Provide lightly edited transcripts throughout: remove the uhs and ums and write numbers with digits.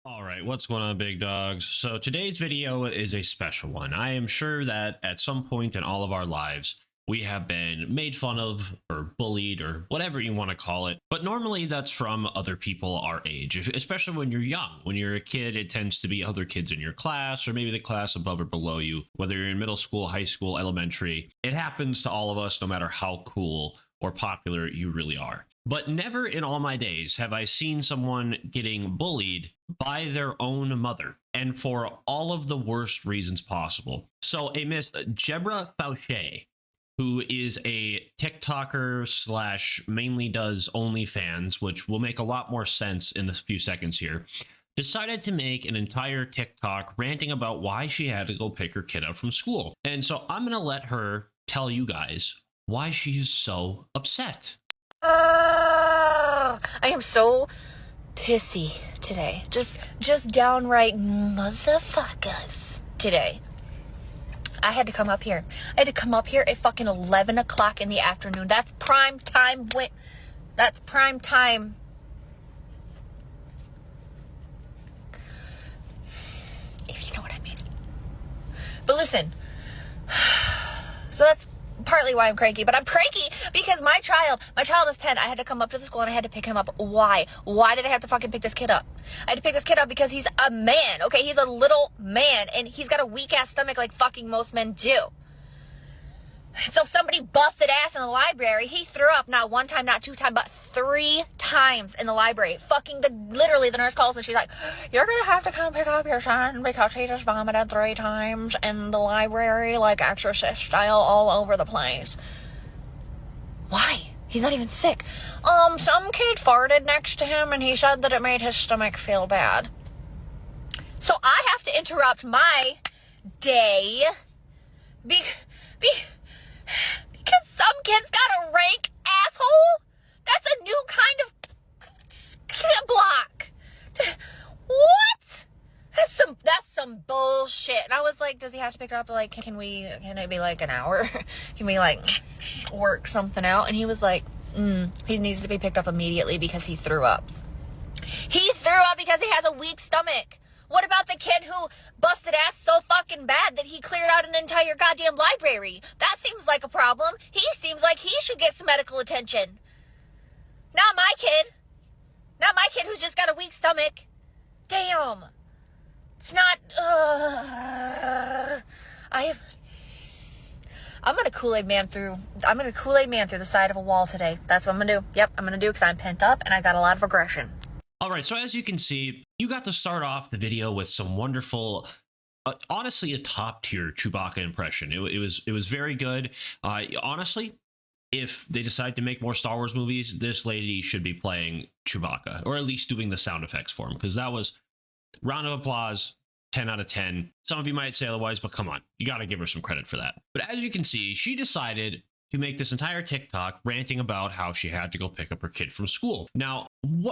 All right, what's going on, big dogs? So today's video is a special one. I am sure that at some point in all of our lives, we have been made fun of or bullied or whatever you want to call it. But normally that's from other people our age, especially when you're young. When you're a kid, it tends to be other kids in your class or maybe the class above or below you, whether you're in middle school, high school, elementary. It happens to all of us, no matter how cool or popular you really are. But never in all my days have I seen someone getting bullied by their own mother, and for all of the worst reasons possible. So a Miss Jebra Fauché, who is a TikToker slash mainly does OnlyFans, which will make a lot more sense in a few seconds here, decided to make an entire TikTok ranting about why she had to go pick her kid up from school. And so I'm going to let her tell you guys why she is so upset. I am so pissy today. Just downright motherfuckers today. I had to come up here. I had to come up here at fucking 11 o'clock in the afternoon. That's prime time. That's prime time. If you know what I mean. But listen. So that's partly why I'm cranky, but I'm cranky because my child is 10. I had to come up to the school and I had to pick him up. Why did I have to fucking pick this kid up? I had to pick this kid up because he's a man, okay? He's a little man and he's got a weak ass stomach like fucking most men do. So somebody busted ass in the library. He threw up not one time, not two times, but 3 times in the library. Literally the nurse calls and she's like, "You're gonna have to come pick up your son because he just vomited 3 times in the library, like Exorcist style, all over the place." Why? He's not even sick. Some kid farted next to him and he said that it made his stomach feel bad. So I have to interrupt my day because some kid's got a rank asshole? That's a new kind of skip block. What? That's some bullshit. And I was like, does he have to pick it up? Like, can it be like an hour? Can we like work something out? And he was like, he needs to be picked up immediately because he threw up. He threw up because he has a weak stomach. What about the kid who busted ass so fucking bad that he cleared out an entire goddamn library? That seems like a problem. He seems like he should get some medical attention. Not my kid. Not my kid who's just got a weak stomach. Damn. It's not, I'm gonna Kool-Aid man through the side of a wall today. That's what I'm gonna do. Yep, I'm gonna do because I'm pent up and I got a lot of aggression. All right, so as you can see, you got to start off the video with some wonderful, honestly, a top-tier Chewbacca impression. It was very good. Honestly, if they decide to make more Star Wars movies, this lady should be playing Chewbacca, or at least doing the sound effects for him, because that was round of applause, 10 out of 10. Some of you might say otherwise, but come on, you got to give her some credit for that. But as you can see, she decided to make this entire TikTok ranting about how she had to go pick up her kid from school. Now,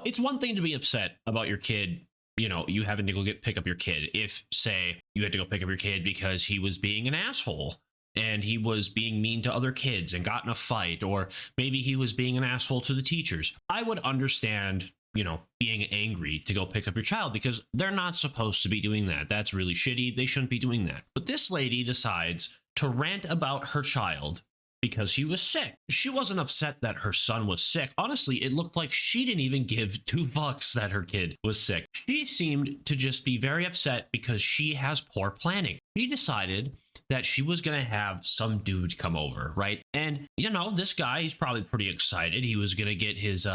it's one thing to be upset about your kid, you know, you having to go pick up your kid. If, say, you had to go pick up your kid because he was being an asshole and he was being mean to other kids and got in a fight, or maybe he was being an asshole to the teachers. I would understand, you know, being angry to go pick up your child because they're not supposed to be doing that. That's really shitty. They shouldn't be doing that. But this lady decides to rant about her child because he was sick. She wasn't upset that her son was sick. Honestly, it looked like she didn't even give 2 fucks that her kid was sick. She seemed to just be very upset because she has poor planning. She decided that she was going to have some dude come over, right? And, you know, this guy, he's probably pretty excited. He was going to get his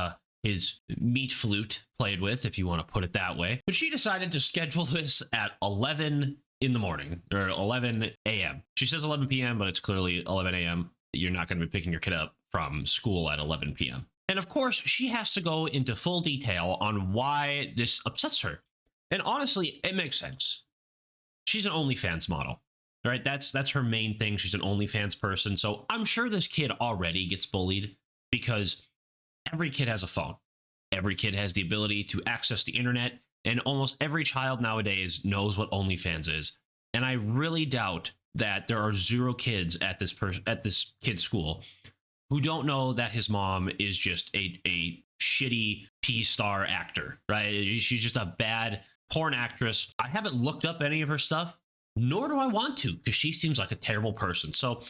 meat flute played with, if you want to put it that way. But she decided to schedule this at 11 in the morning, or 11 a.m. She says 11 p.m., but it's clearly 11 a.m. You're not going to be picking your kid up from school at 11 p.m. And of course, she has to go into full detail on why this upsets her. And honestly, it makes sense. She's an OnlyFans model, right? That's her main thing. She's an OnlyFans person. So I'm sure this kid already gets bullied because every kid has a phone. Every kid has the ability to access the internet. And almost every child nowadays knows what OnlyFans is. And I really doubt that there are 0 kids at this kid's school who don't know that his mom is just a shitty P-star actor, right? She's just a bad porn actress. I haven't looked up any of her stuff, nor do I want to, because she seems like a terrible person. So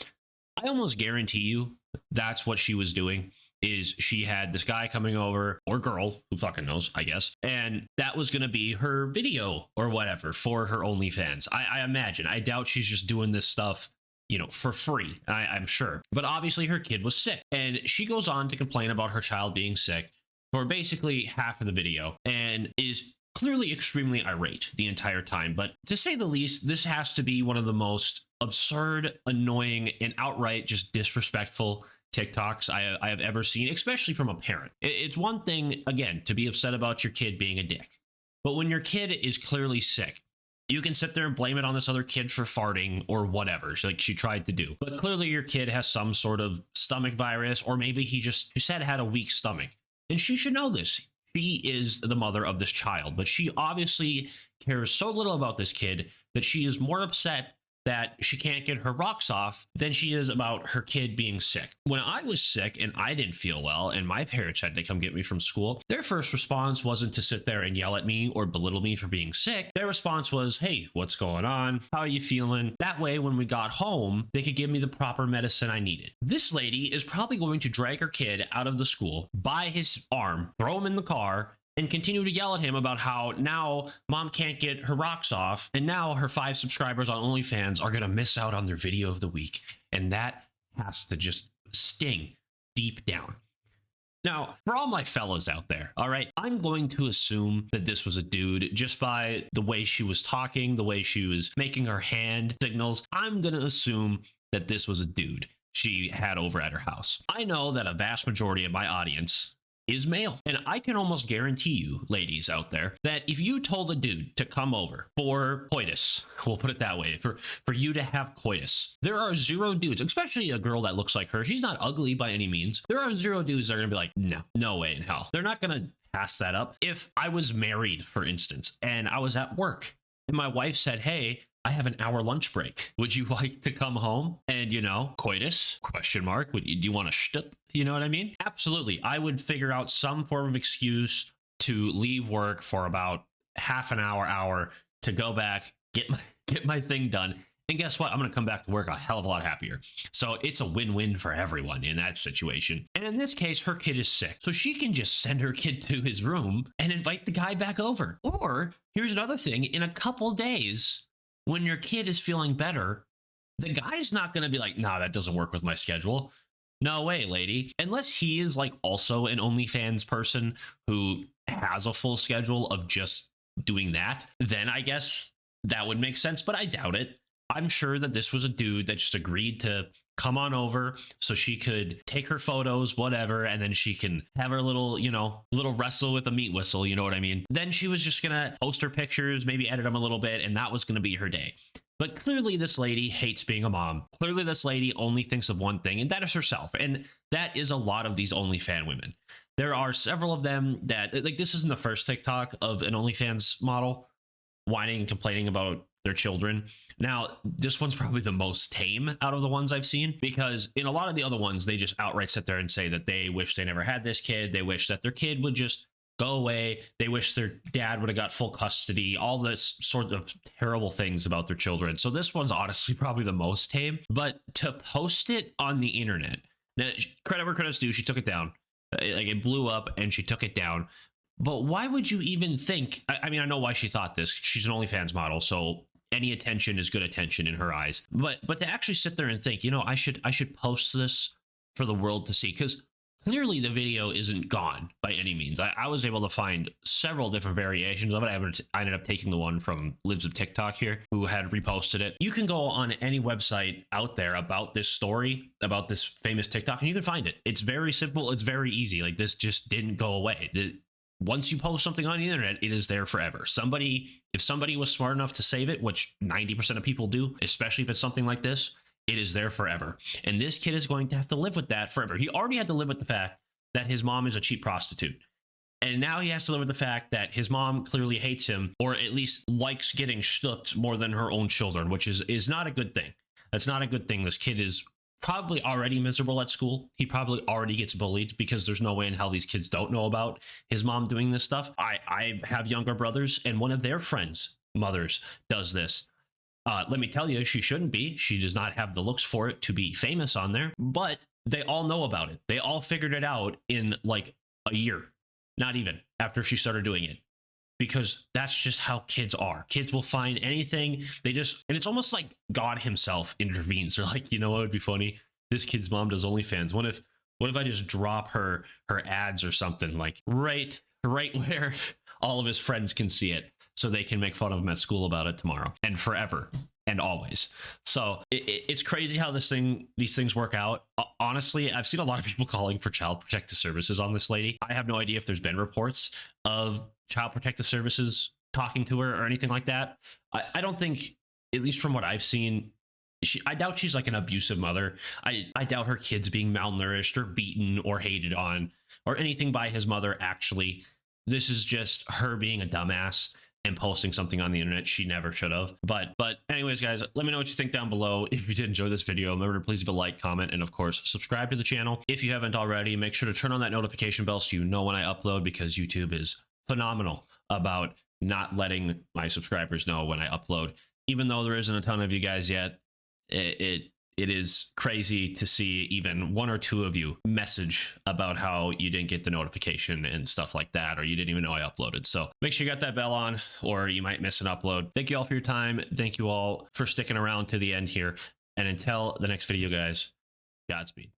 I almost guarantee you that's what she was doing. Is she had this guy coming over, or girl, who fucking knows, I guess, and that was going to be her video or whatever for her OnlyFans. I imagine. I doubt she's just doing this stuff, you know, for free, I'm sure. But obviously her kid was sick, and she goes on to complain about her child being sick for basically half of the video, and is clearly extremely irate the entire time. But to say the least, this has to be one of the most absurd, annoying, and outright just disrespectful TikToks I have ever seen, especially from a parent. It's one thing, again, to be upset about your kid being a dick, but when your kid is clearly sick, you can sit there and blame it on this other kid for farting or whatever, like she tried to do. But clearly your kid has some sort of stomach virus, or maybe he said had a weak stomach, and she should know this. She is the mother of this child, but she obviously cares so little about this kid that she is more upset that she can't get her rocks off than she is about her kid being sick. When I was sick and I didn't feel well and my parents had to come get me from school, their first response wasn't to sit there and yell at me or belittle me for being sick. Their response was, hey, what's going on? How are you feeling? That way, when we got home, they could give me the proper medicine I needed. This lady is probably going to drag her kid out of the school by his arm, throw him in the car, and continue to yell at him about how now mom can't get her rocks off, and now her 5 subscribers on OnlyFans are going to miss out on their video of the week. And that has to just sting deep down. Now, for all my fellas out there, all right, I'm going to assume that this was a dude just by the way she was talking, the way she was making her hand signals. I'm going to assume that this was a dude she had over at her house. I know that a vast majority of my audience is male. And I can almost guarantee you, ladies out there, that if you told a dude to come over for coitus, we'll put it that way, for you to have coitus, there are 0 dudes, especially a girl that looks like her. She's not ugly by any means. There are 0 dudes that are gonna be like, no way in hell. They're not gonna pass that up. If I was married, for instance, and I was at work and my wife said, hey, I have an hour lunch break. Would you like to come home and, you know, coitus? Question mark. Do you want to shtup? You know what I mean? Absolutely. I would figure out some form of excuse to leave work for about half an hour to go back, get my thing done. And guess what? I'm going to come back to work a hell of a lot happier. So it's a win-win for everyone in that situation. And in this case, her kid is sick. So she can just send her kid to his room and invite the guy back over. Or here's another thing. In a couple days, when your kid is feeling better, the guy's not going to be like, nah, that doesn't work with my schedule. No way, lady. Unless he is like also an OnlyFans person who has a full schedule of just doing that, then I guess that would make sense, but I doubt it. I'm sure that this was a dude that just agreed to come on over so she could take her photos, whatever, and then she can have her little, you know, little wrestle with a meat whistle, you know what I mean? Then she was just gonna post her pictures, maybe edit them a little bit, and that was gonna be her day. But clearly this lady hates being a mom. Clearly this lady only thinks of one thing, and that is herself. And that is a lot of these OnlyFans women. There are several of them that, like, this isn't the first TikTok of an OnlyFans model whining and complaining about their children. Now, this one's probably the most tame out of the ones I've seen, because in a lot of the other ones, they just outright sit there and say that they wish they never had this kid. They wish that their kid would just go away. They wish their dad would have got full custody, all this sort of terrible things about their children. So this one's honestly probably the most tame, but to post it on the internet, now, credit where credit's due, she took it down. Like, it blew up and she took it down. But why would you even think, I mean, I know why she thought this. She's an OnlyFans model, so any attention is good attention in her eyes. But to actually sit there and think, you know, I should post this for the world to see, because clearly the video isn't gone by any means. I was able to find several different variations of it. I ended up taking the one from Libs of TikTok here, who had reposted it. You can go on any website out there about this story, about this famous TikTok, and you can find it. It's very simple. It's very easy. Like, this just didn't go away. Once you post something on the internet, it is there forever. If somebody was smart enough to save it, which 90% of people do, especially if it's something like this, it is there forever. And this kid is going to have to live with that forever. He already had to live with the fact that his mom is a cheap prostitute. And now he has to live with the fact that his mom clearly hates him, or at least likes getting shtuked more than her own children, which is not a good thing. That's not a good thing. This kid is probably already miserable at school. He probably already gets bullied because there's no way in hell these kids don't know about his mom doing this stuff. I have younger brothers, and one of their friends' mothers does this. Let me tell you, she shouldn't be. She does not have the looks for it to be famous on there, but they all know about it. They all figured it out in like a year, not even, after she started doing it. Because that's just how kids are. Kids will find anything. And it's almost like God himself intervenes. They're like, you know what would be funny? This kid's mom does OnlyFans. What if I just drop her ads or something, like right where all of his friends can see it, so they can make fun of him at school about it tomorrow and forever and always. So it's crazy how these things work out. Honestly, I've seen a lot of people calling for Child Protective Services on this lady. I have no idea if there's been reports of Child Protective Services talking to her or anything like that. I don't think, at least from what I've seen, I doubt she's like an abusive mother. I doubt her kids being malnourished or beaten or hated on or anything by his mother. Actually, this is just her being a dumbass and posting something on the internet she never should have. But anyways, guys, let me know what you think down below. If you did enjoy this video, remember to please leave a like, comment, and of course, subscribe to the channel. If you haven't already, make sure to turn on that notification bell so you know when I upload, because YouTube is phenomenal about not letting my subscribers know when I upload. Even though there isn't a ton of you guys yet, it is crazy to see even one or two of you message about how you didn't get the notification and stuff like that, or you didn't even know I uploaded. So make sure you got that bell on, or you might miss an upload. Thank you all for your time. Thank you all for sticking around to the end here. And until the next video, guys, Godspeed.